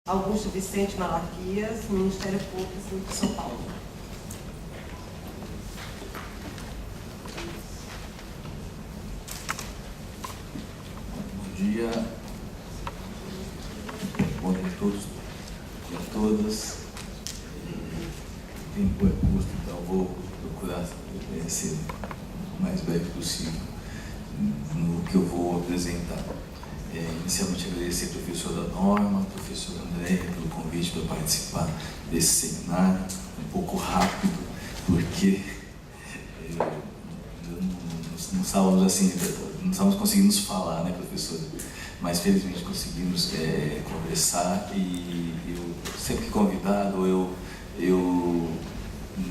Augusto Vicente Malaquias, Ministério Público de São Paulo. Bom dia. Bom dia a todos e a todas. O tempo é curto, então vou procurar ser o mais breve possível no que eu vou apresentar. Inicialmente agradecer à professora Norma, ao professor André pelo convite para participar desse seminário, um pouco rápido, porque não estávamos assim, não estávamos conseguindo nos falar, né, professora? Mas felizmente conseguimos conversar e eu sempre que convidado eu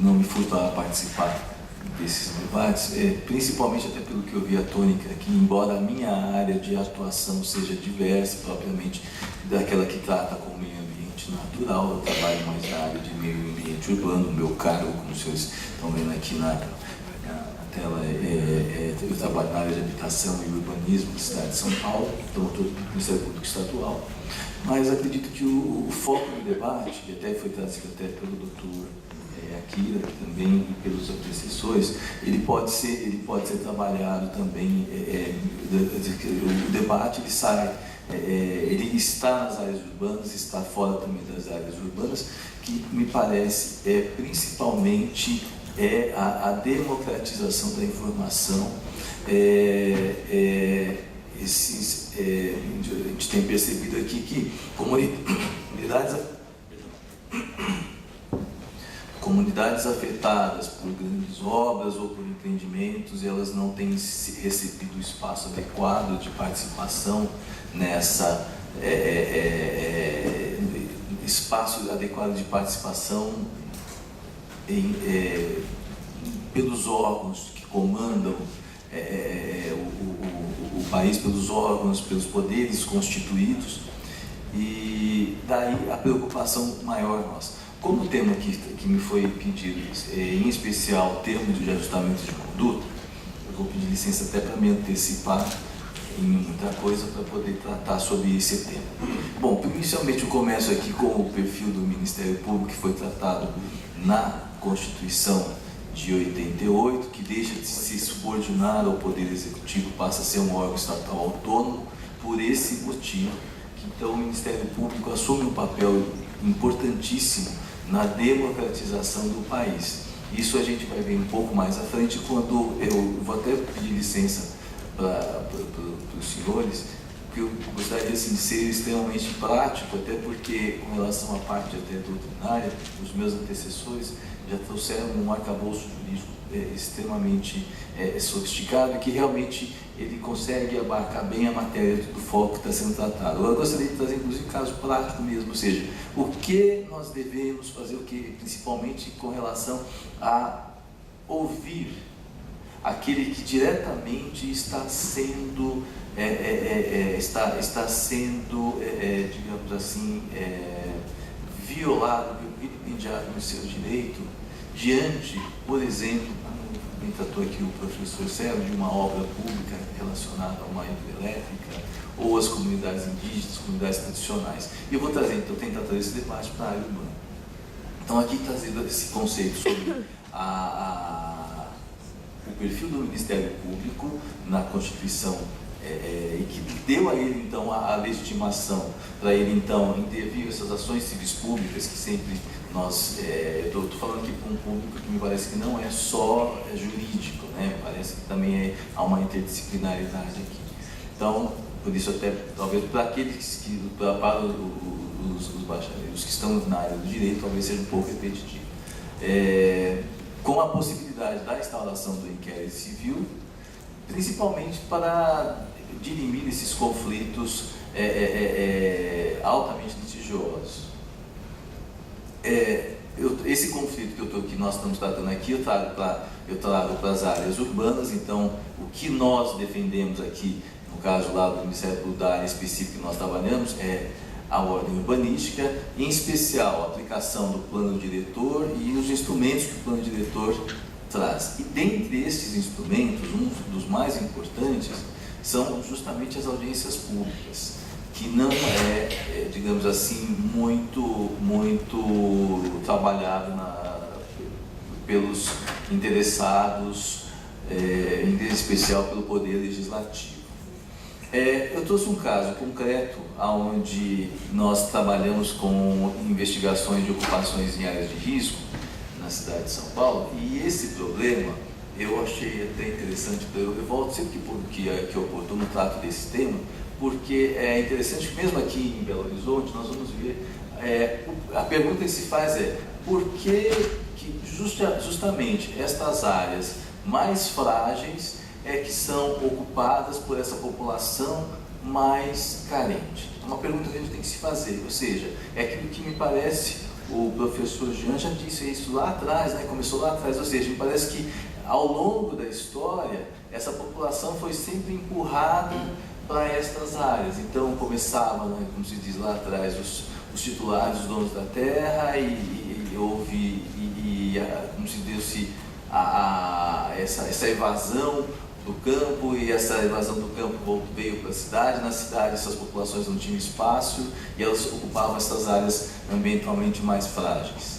não me furto a participar desses debates, principalmente até pelo que eu vi a tônica aqui, embora a minha área de atuação seja diversa, propriamente daquela que trata com o meio ambiente natural, eu trabalho mais na área de meio ambiente urbano, o meu cargo, como os senhores estão vendo aqui na tela, eu trabalho na área de habitação e urbanismo da cidade de São Paulo, então eu estou no Ministério Público Estadual, mas acredito que o foco do debate, que até foi trazido até pelo doutor Akira também e pelos antecessores, ele pode ser trabalhado também, o debate ele está nas áreas urbanas, está fora também das áreas urbanas, que me parece principalmente a democratização da informação. A gente tem percebido aqui que comunidades afetadas por grandes obras ou por empreendimentos, elas não têm recebido o espaço adequado de participação nessa espaço adequado de participação pelos órgãos que comandam o país, pelos órgãos, pelos poderes constituídos, e daí a preocupação maior nossa. Como o tema que me foi pedido, em especial o termo de ajustamento de conduta, eu vou pedir licença até para me antecipar em muita coisa para poder tratar sobre esse tema. Bom, inicialmente eu começo aqui com o perfil do Ministério Público, que foi tratado na Constituição de 88, que deixa de se subordinar ao Poder Executivo, passa a ser um órgão estatal autônomo. Por esse motivo, que então o Ministério Público assume um papel importantíssimo na democratização do país. Isso a gente vai ver um pouco mais à frente, quando eu vou até pedir licença para os senhores, porque eu gostaria assim, de ser extremamente prático, até porque, com relação à parte até doutrinária, os meus antecessores já trouxeram um arcabouço jurídico extremamente sofisticado, e que realmente ele consegue abarcar bem a matéria do foco que está sendo tratado. Eu gostaria de trazer, inclusive, um caso prático mesmo, ou seja, o que nós devemos fazer, o que, principalmente com relação a ouvir aquele que diretamente está sendo, digamos assim, violado, vilipendiado no seu direito, diante, por exemplo, como tratou aqui o professor Célio, de uma obra pública relacionada a uma hidrelétrica, ou as comunidades indígenas, comunidades tradicionais. E eu vou trazer, então, tentar trazer esse debate para a área urbana. Então, aqui trazendo esse conceito sobre o perfil do Ministério Público na Constituição, e que deu a ele, então, a legitimação para ele, então, intervir essas ações civis públicas, que sempre nós, estou falando aqui para um público que me parece que não é só jurídico, né? Me parece que também há uma interdisciplinaridade aqui. Então, por isso até, talvez para aqueles para os bacharéis que estão na área do direito, talvez seja um pouco repetitivo. Com a possibilidade da instauração do inquérito civil, principalmente para dirimir esses conflitos altamente litigiosos. Esse conflito que nós estamos tratando aqui, eu trago para as áreas urbanas. Então, o que nós defendemos aqui, no caso lá do Ministério Público, da área específica que nós trabalhamos, é a ordem urbanística, em especial a aplicação do plano diretor e os instrumentos que o plano diretor traz. E dentre esses instrumentos, um dos mais importantes são justamente as audiências públicas, que não é, digamos assim, muito trabalhado pelos interessados, em especial pelo Poder Legislativo. Eu trouxe um caso concreto onde nós trabalhamos com investigações de ocupações em áreas de risco na cidade de São Paulo, e esse problema eu achei até interessante, eu volto sempre que é oportuno trato desse tema, porque é interessante que mesmo aqui em Belo Horizonte nós vamos ver, a pergunta que se faz é por que justamente estas áreas mais frágeis que são ocupadas por essa população mais carente. É uma pergunta que a gente tem que se fazer, ou seja, é aquilo que me parece, o professor Jean já disse isso lá atrás, começou lá atrás, ou seja, me parece que ao longo da história, essa população foi sempre empurrada para estas áreas. Então começava, como se diz lá atrás, os titulares, os donos da terra, e houve, como se diz, essa evasão do campo, e essa evasão do campo veio para a cidade. Na cidade essas populações não tinham espaço e elas ocupavam essas áreas ambientalmente mais frágeis.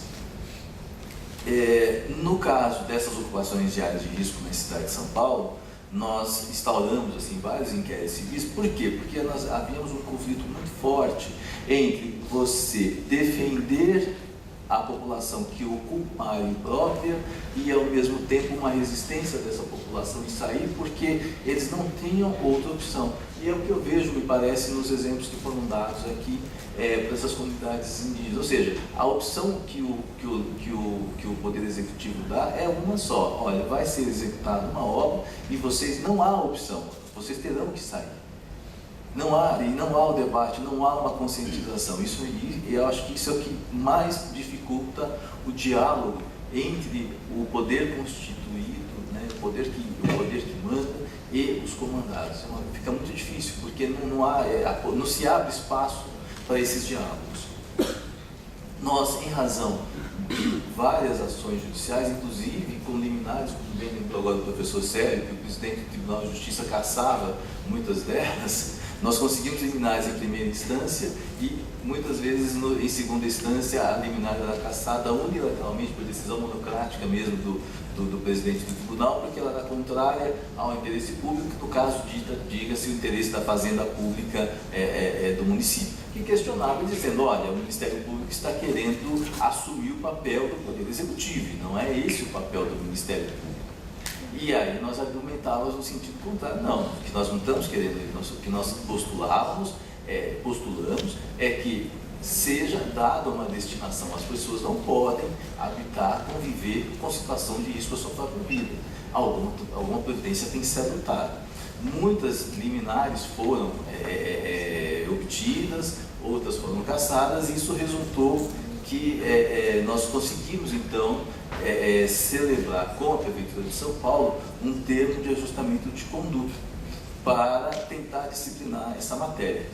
No caso dessas ocupações de áreas de risco na cidade de São Paulo, nós instauramos vários inquéritos civis. Por quê? Porque nós havíamos um conflito muito forte entre você defender a população que ocupa a área própria e, ao mesmo tempo, uma resistência dessa população em sair, porque eles não tinham outra opção. E é o que eu vejo, me parece, nos exemplos que foram dados aqui para essas comunidades indígenas. Ou seja, a opção que o Poder Executivo dá é uma só. Olha, vai ser executada uma obra e vocês não há opção, vocês terão que sair. Não há o debate, não há uma conscientização. Isso, eu acho que isso é o que mais dificulta o diálogo entre o poder constituído, o poder que manda, e os comandados. Fica muito difícil, porque não se abre espaço para esses diálogos. Nós, em razão de várias ações judiciais, inclusive com liminares, como bem lembrou agora o professor Célio, que o presidente do Tribunal de Justiça caçava muitas delas, nós conseguimos liminares em primeira instância e muitas vezes em segunda instância a liminar era cassada unilateralmente por decisão monocrática mesmo do presidente do tribunal, porque ela era contrária ao interesse público, que no caso diga-se o interesse da fazenda pública do município, que questionava dizendo, olha, o Ministério Público está querendo assumir o papel do Poder Executivo, e não é esse o papel do Ministério Público. E aí nós argumentávamos no sentido contrário. Não, o que nós não estamos querendo, o que nós postulamos é que seja dada uma destinação. As pessoas não podem habitar, conviver com situação de risco à sua própria vida. Alguma providência tem que ser adotada. Muitas liminares foram obtidas, outras foram cassadas, e isso resultou que nós conseguimos então celebrar com a Prefeitura de São Paulo um termo de ajustamento de conduta para tentar disciplinar essa matéria.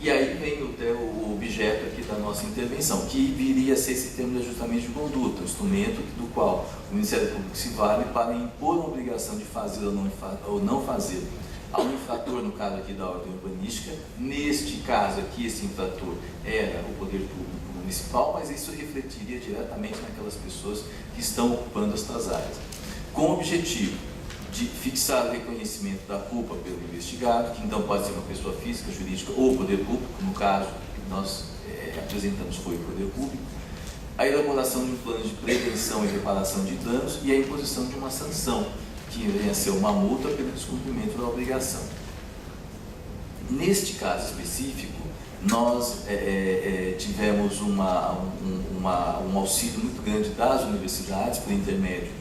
E aí vem o objeto aqui da nossa intervenção, que viria a ser esse termo de ajustamento de conduta, um instrumento do qual o Ministério Público se vale para impor uma obrigação de fazer ou não fazer ao infrator, no caso aqui da ordem urbanística. Neste caso aqui, esse infrator era o poder público municipal, mas isso refletiria diretamente naquelas pessoas que estão ocupando estas áreas, com o objetivo de fixar o reconhecimento da culpa pelo investigado, que então pode ser uma pessoa física, jurídica ou poder público, no caso que nós apresentamos foi o poder público, a elaboração de um plano de prevenção e reparação de danos e a imposição de uma sanção, que venha a ser uma multa pelo descumprimento da obrigação. Neste caso específico, nós tivemos um auxílio muito grande das universidades, por intermédio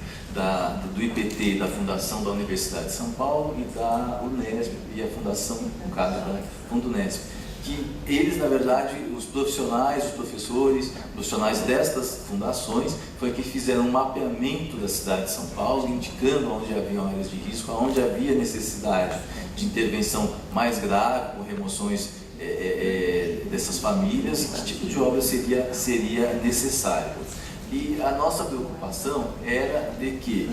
do IPT, da Fundação da Universidade de São Paulo, e da Unesp, e a Fundação, no caso da Fundunesp, que eles, na verdade, os profissionais, os profissionais destas fundações, foi que fizeram um mapeamento da cidade de São Paulo, indicando onde haviam áreas de risco, onde havia necessidade de intervenção mais grave, com remoções dessas famílias, que tipo de obra seria necessário. E a nossa preocupação era de que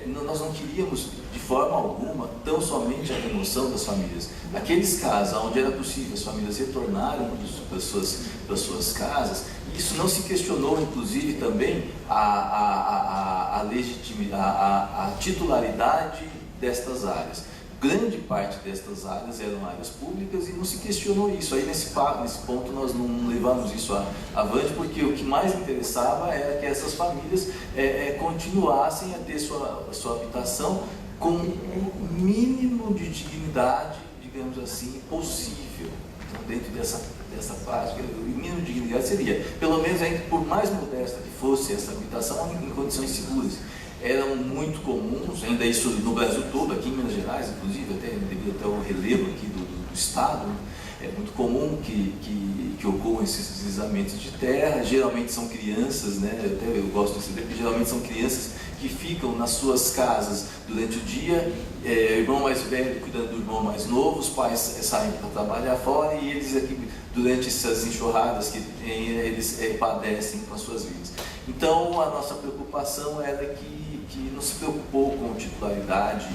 nós não queríamos de forma alguma tão somente a remoção das famílias. Aqueles casos onde era possível as famílias retornarem para suas casas, isso não se questionou, inclusive, também a titularidade destas áreas. Grande parte destas áreas eram áreas públicas e não se questionou isso. Aí nesse ponto nós não levamos isso avante, porque o que mais interessava era que essas famílias continuassem a ter sua habitação com o mínimo de dignidade, digamos assim, possível. Então, dentro dessa prática, o mínimo de dignidade seria, pelo menos ainda por mais modesta que fosse essa habitação, em condições seguras. Eram muito comuns, ainda isso no Brasil todo, aqui em Minas Gerais, inclusive, até devido até ao relevo aqui do estado, né? É muito comum que ocorram esses deslizamentos de terra. Geralmente são crianças, né? Até eu gosto de dizer que geralmente são crianças que ficam nas suas casas durante o dia, o irmão mais velho cuidando do irmão mais novo, os pais saem para trabalhar fora e eles aqui, durante essas enxurradas que eles padecem com as suas vidas. Então a nossa preocupação era que não se preocupou com titularidade,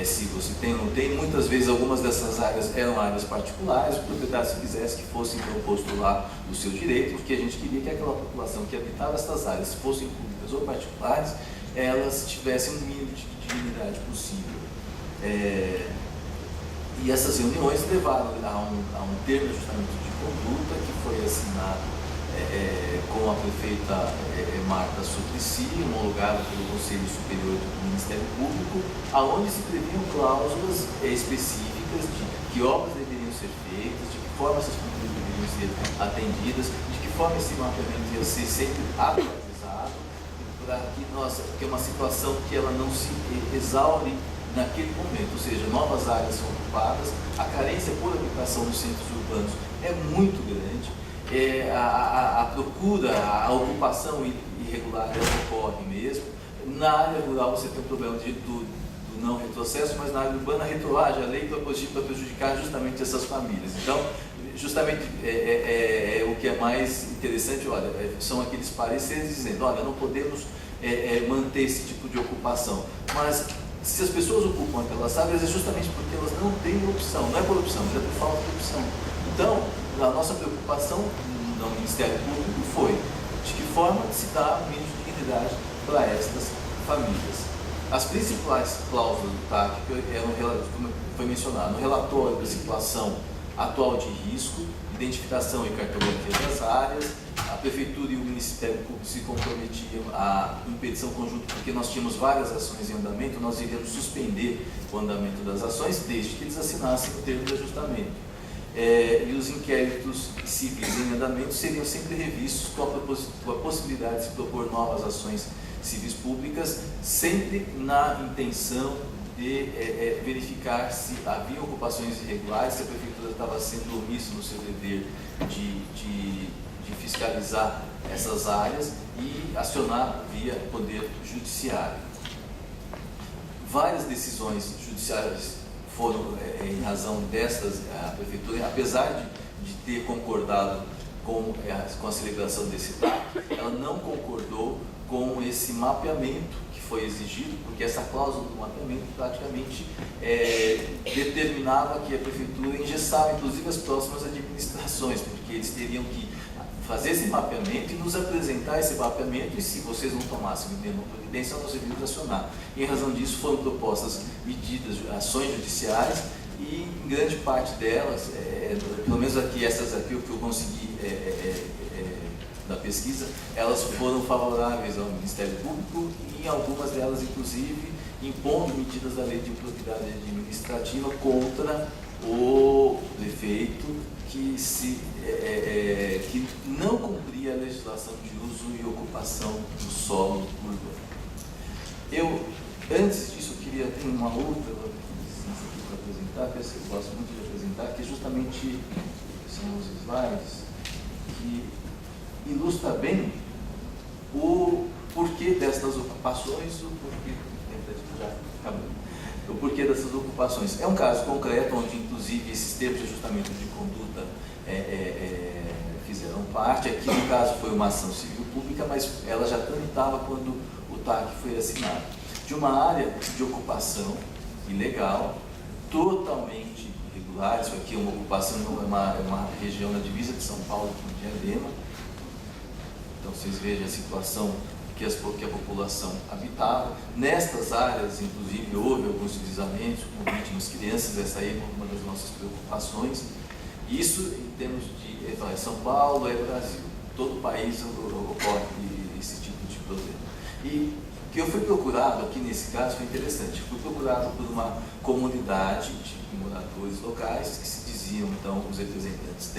se você tem ou não tem. Muitas vezes algumas dessas áreas eram áreas particulares, o proprietário, se quisesse que fosse então posto lá o seu direito, porque a gente queria que aquela população que habitava essas áreas, se fossem públicas ou particulares, elas tivessem o mínimo de dignidade possível. E essas reuniões levaram a um termo de ajustamento de conduta que foi assinado com a prefeita Marta Suplicy, homologado pelo Conselho Superior do Ministério Público, aonde se previam cláusulas específicas de que obras deveriam ser feitas, de que forma essas famílias deveriam ser atendidas, de que forma esse mapeamento ia ser sempre atualizado, para que é uma situação que ela não se exaure naquele momento, ou seja, novas áreas são ocupadas, a carência por habitação nos centros urbanos é muito grande. A procura, a ocupação irregular ocorre mesmo. Na área rural você tem o problema do não retrocesso, mas na área urbana retroage a lei para prejudicar justamente essas famílias. Então, justamente o que é mais interessante, olha, são aqueles pareceres dizendo, olha, não podemos manter esse tipo de ocupação, mas se as pessoas ocupam aquelas áreas é justamente porque elas não têm opção, não é por opção, mas é por falta de opção. Então, a nossa preocupação no Ministério Público foi de que forma se dá o mínimo de dignidade para estas famílias. As principais cláusulas do TAC eram, como foi mencionado, no relatório da situação atual de risco, identificação e cartografia das áreas. A Prefeitura e o Ministério Público se comprometiam à impedição conjunta, porque nós tínhamos várias ações em andamento, nós iríamos suspender o andamento das ações desde que eles assinassem o termo de ajustamento. E os inquéritos civis em andamento seriam sempre revistos com a possibilidade de se propor novas ações civis públicas, sempre na intenção de verificar se havia ocupações irregulares, se a Prefeitura estava sendo omissa no seu dever de fiscalizar essas áreas e acionar via Poder Judiciário. Várias decisões judiciais foram em razão destas. A Prefeitura, apesar de ter concordado com a celebração desse TAC, ela não concordou com esse mapeamento que foi exigido, porque essa cláusula do mapeamento praticamente determinava que a Prefeitura engessava inclusive as próximas administrações, porque eles teriam que fazer esse mapeamento e nos apresentar esse mapeamento, e se vocês não tomassem nenhuma providência, nós iríamos acionar. E em razão disso foram propostas medidas, ações judiciais, e em grande parte delas, pelo menos aqui, essas aqui, o que eu consegui da pesquisa, elas foram favoráveis ao Ministério Público, e em algumas delas, inclusive, impondo medidas da Lei de Improbidade Administrativa contra o prefeito que não cumpria a legislação de uso e ocupação do solo urbano. Antes disso, eu queria ter uma outra licença aqui para apresentar, que eu gosto muito de apresentar, que justamente são os slides que ilustra bem o porquê dessas ocupações, o porquê dessas ocupações. É um caso concreto, onde inclusive esses termos de ajustamento de conduta fizeram parte. Aqui no caso foi uma ação civil pública, mas ela já tramitava quando o TAC foi assinado. de uma área de ocupação ilegal, totalmente irregular. Isso aqui é uma ocupação, é uma região na divisa de São Paulo com Diadema. Então vocês vejam a situação que a população habitava. Nestas áreas, inclusive, houve alguns deslizamentos com vítimas crianças. Essa aí é uma das nossas preocupações. Isso em termos de São Paulo, é Brasil. Todo o país ocorre esse tipo de problema. E o que eu fui procurado aqui nesse caso foi interessante. Fui procurado por uma comunidade de moradores locais que se diziam, então, os representantes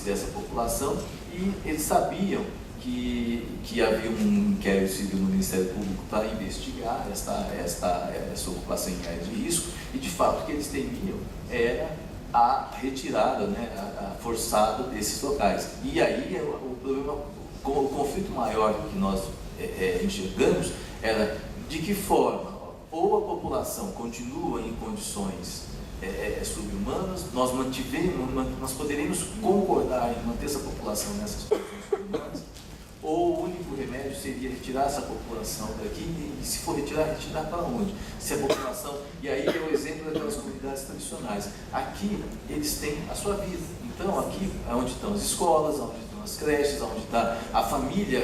dessa população, e eles sabiam que havia um inquérito civil no Ministério Público para investigar essa ocupação em áreas de risco, e de fato o que eles temiam era a retirada, né, a forçada desses locais. E aí o problema, o conflito maior que nós enxergamos era de que forma ou a população continua em condições subhumanas, nós poderíamos concordar em manter essa população nessas condições subhumanas, ou o único remédio seria retirar essa população daqui, e se for retirar para onde? Se a população, e aí é o exemplo daquelas comunidades tradicionais, aqui eles têm a sua vida, então aqui é onde estão as escolas, onde estão as creches, onde está a família,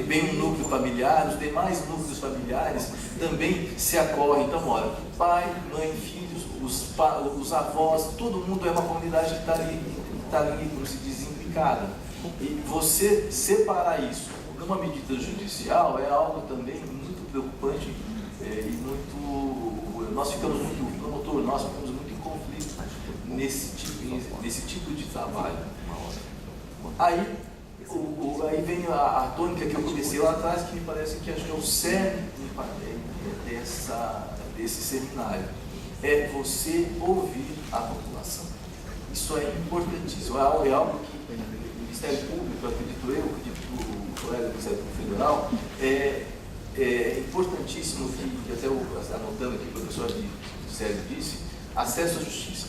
vem um núcleo familiar, os demais núcleos familiares também se acorrem, então olha, pai, mãe, filhos, os avós, todo mundo é uma comunidade que está ali, como se diz, implicada. E você separar isso numa medida judicial é algo também muito preocupante e muito... Nós ficamos muito em conflito nesse tipo de trabalho. Aí vem a tônica que eu comecei lá atrás, que me parece que acho que é o cerne desse seminário. É você ouvir a população. Isso é importantíssimo, é algo que o Ministério Público, acredito o colega do Ministério Público Federal, é importantíssimo, que até anotando aqui o professor Célio disse, acesso à justiça.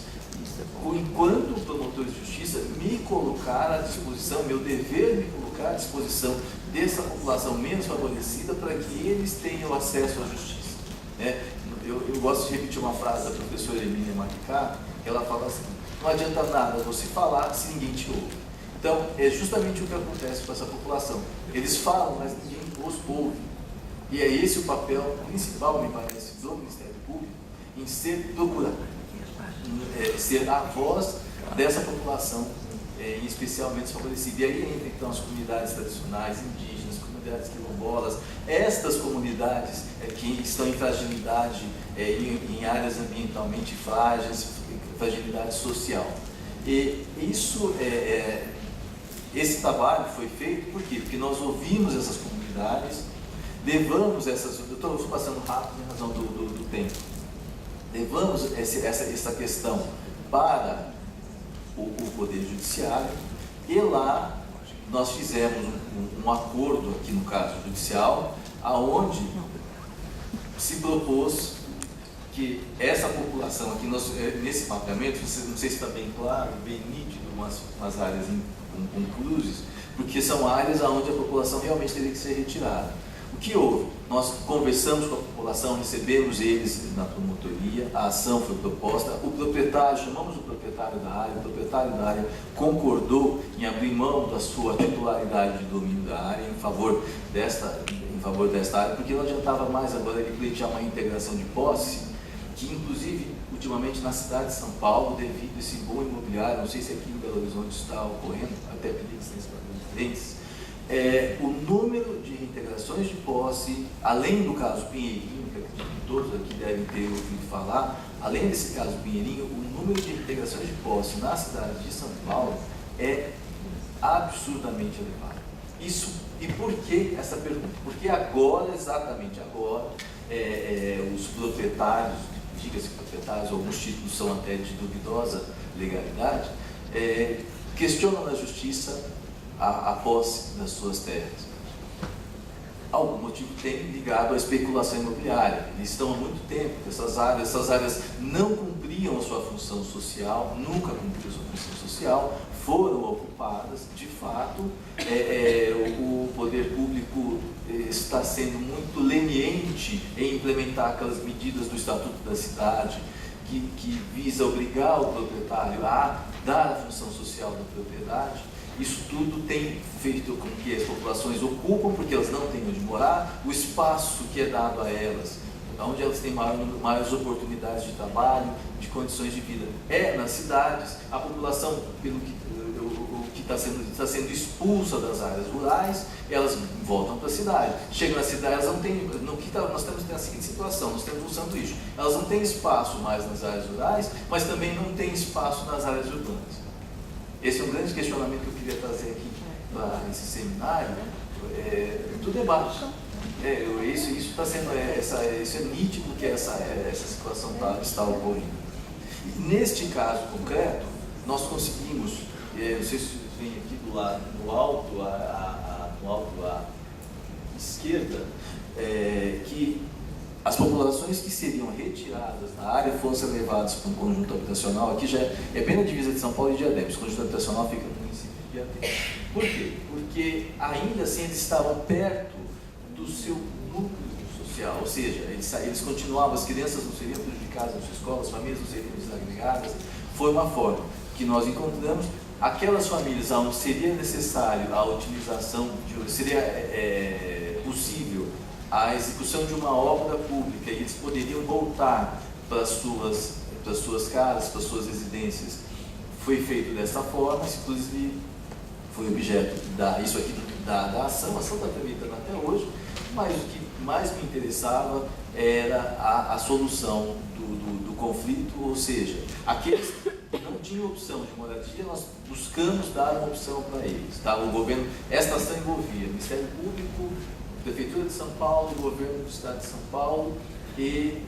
Enquanto promotor de justiça, me colocar à disposição, meu dever me colocar à disposição dessa população menos favorecida para que eles tenham acesso à justiça. Né? Eu gosto de repetir uma frase da professora Emília Maricá, que ela fala assim: não adianta nada você falar se ninguém te ouve. Então, é justamente o que acontece com essa população. Eles falam, mas ninguém os ouve. E é esse o papel principal, me parece, do Ministério Público, em ser procurado, ser a voz dessa população, em especial menos favorecida. E aí entra, então, as comunidades tradicionais, indígenas, comunidades quilombolas, estas comunidades que estão em fragilidade, em áreas ambientalmente frágeis, fragilidade social. E isso esse trabalho foi feito por quê? Porque nós ouvimos essas comunidades, levamos essas... Eu estou passando rápido em razão do tempo. Levamos essa questão para o Poder Judiciário, e lá nós fizemos um acordo, aqui no caso judicial, aonde se propôs que essa população aqui, nesse mapeamento, não sei se está bem claro, bem nítido, umas áreas com cruzes, porque são áreas onde a população realmente teria que ser retirada. O que houve? Nós conversamos com a população, recebemos eles na promotoria, a ação foi proposta, o proprietário, chamamos o proprietário da área concordou em abrir mão da sua titularidade de domínio da área em favor desta área, porque não adiantava mais agora ele pleitear uma integração de posse, que inclusive ultimamente na cidade de São Paulo, devido a esse bom imobiliário, não sei se aqui em Belo Horizonte está ocorrendo, até pedir licença para os presidentes, o número de reintegrações de posse, além do caso Pinheirinho, que acredito que todos aqui devem ter ouvido falar, além desse caso Pinheirinho, o número de reintegrações de posse na cidade de São Paulo é absurdamente elevado. Isso, e por que essa pergunta? Porque agora, exatamente agora, os proprietários, diga-se proprietários, alguns títulos são até de duvidosa legalidade, questionam na justiça a posse das suas terras. Algum motivo tem ligado à especulação imobiliária. Eles estão há muito tempo, essas áreas não cumpriam cumpriam a sua função social, nunca cumpriram a sua função social, foram ocupadas. De fato, o poder público está sendo muito leniente em implementar aquelas medidas do Estatuto da Cidade que visa obrigar o proprietário a dar a função social da propriedade. Isso tudo tem feito com que as populações ocupam, porque elas não têm onde morar, o espaço que é dado a elas, onde elas têm maiores oportunidades de trabalho, de condições de vida, é nas cidades. A população, pelo que está sendo expulsa das áreas rurais, elas voltam para a cidade. Chegam na cidade, elas não têm. Nós temos a seguinte situação: nós temos um sanduíche. Elas não têm espaço mais nas áreas rurais, mas também não têm espaço nas áreas urbanas. Esse é um grande questionamento que eu queria trazer aqui para esse seminário, do debate. Isso está sendo, isso é nítido que essa situação está ocorrendo. E neste caso concreto, nós conseguimos, não sei se vocês veem aqui do lado, no alto à esquerda, que as populações que seriam retiradas da área fossem levadas para um conjunto habitacional. Aqui já é bem na divisa de São Paulo e Diadema. Esse conjunto habitacional fica no município de Diadema. Por quê? Porque ainda assim eles estavam perto do seu núcleo social, ou seja, eles continuavam, as crianças não seriam prejudicadas na sua escola, as famílias não seriam desagregadas. Foi uma forma que nós encontramos. Aquelas famílias onde seria necessário a utilização, seria possível a execução de uma obra pública e eles poderiam voltar para as suas casas, para as suas residências. Foi feito dessa forma, inclusive foi objeto da ação. A ação está tramitando até hoje, mas o que mais me interessava era a solução do conflito, ou seja, aqueles que não tinham opção de moradia, nós buscamos dar uma opção para eles. Tá? O governo, esta ação envolvia o Ministério Público, Prefeitura de São Paulo, o Governo do Estado de São Paulo e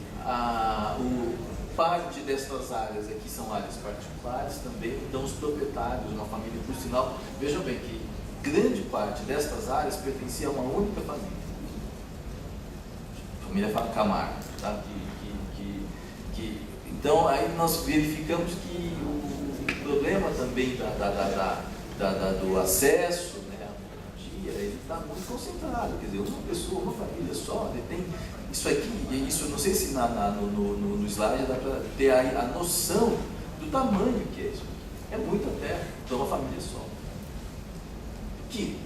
parte destas áreas aqui são áreas particulares também, então os proprietários, uma família, por sinal, vejam bem que grande parte destas áreas pertencia a uma única família. Família Camargo, tá? Então aí nós verificamos que o problema também do acesso, né, à moradia, ele está muito concentrado. Quer dizer, uma pessoa, uma família só detém isso aqui. Isso, não sei se no slide dá para ter a noção do tamanho que é isso. É muita terra, então uma família só. Que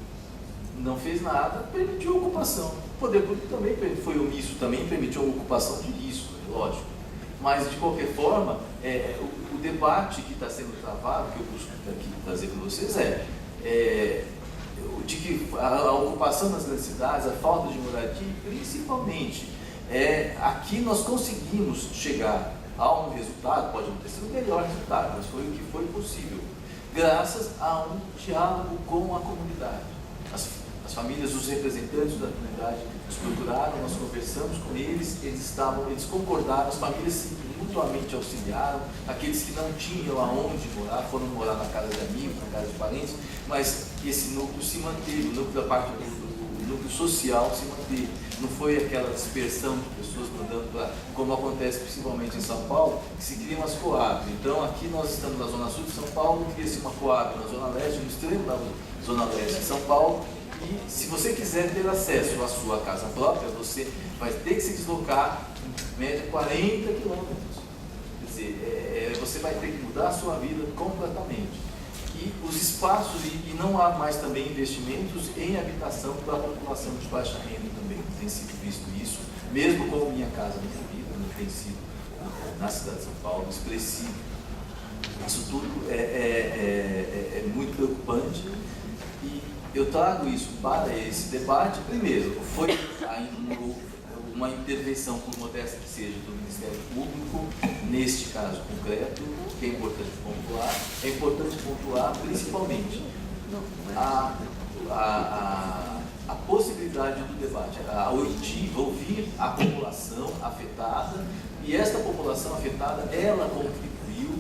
não fez nada, permitiu a ocupação. O poder público também foi omisso, também permitiu a ocupação de risco, é lógico. Mas, de qualquer forma, o debate que está sendo travado, que eu busco aqui trazer para vocês, de que a ocupação nas grandes cidades, a falta de moradia, principalmente, aqui nós conseguimos chegar a um resultado, pode não ter sido o melhor resultado, mas foi o que foi possível, graças a um diálogo com a comunidade. As famílias, os representantes da comunidade nos procuraram, nós conversamos com eles, eles concordaram, as famílias se mutuamente auxiliaram, aqueles que não tinham aonde morar, foram morar na casa de amigos, na casa de parentes, mas esse núcleo se manteve, o núcleo da parte do núcleo social se manteve. Não foi aquela dispersão de pessoas mandando para, como acontece principalmente em São Paulo, que se criam as Coab. Então aqui nós estamos na zona sul de São Paulo, cria-se uma Coab na zona leste, no extremo da zona leste de São Paulo. E se você quiser ter acesso à sua casa própria, você vai ter que se deslocar em média 40 quilômetros. Quer dizer, você vai ter que mudar a sua vida completamente. E os espaços, e não há mais também investimentos em habitação para a população de baixa renda também. Tem sido visto isso, mesmo com Minha Casa Minha Vida, não tem sido na cidade de São Paulo expressivo. Isso tudo é muito preocupante. E eu trago isso para esse debate. Primeiro, foi uma intervenção, por modesta que seja, do Ministério Público, neste caso concreto, que é importante pontuar. É importante pontuar principalmente a possibilidade do debate, ouvir a população afetada, e esta população afetada, ela contribuiu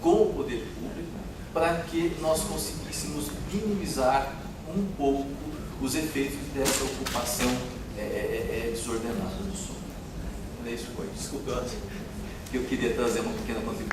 com o poder público para que nós conseguíssemos minimizar um pouco os efeitos dessa ocupação desordenada do solo. É isso, foi. Desculpa. que eu queria trazer uma pequena contribuição.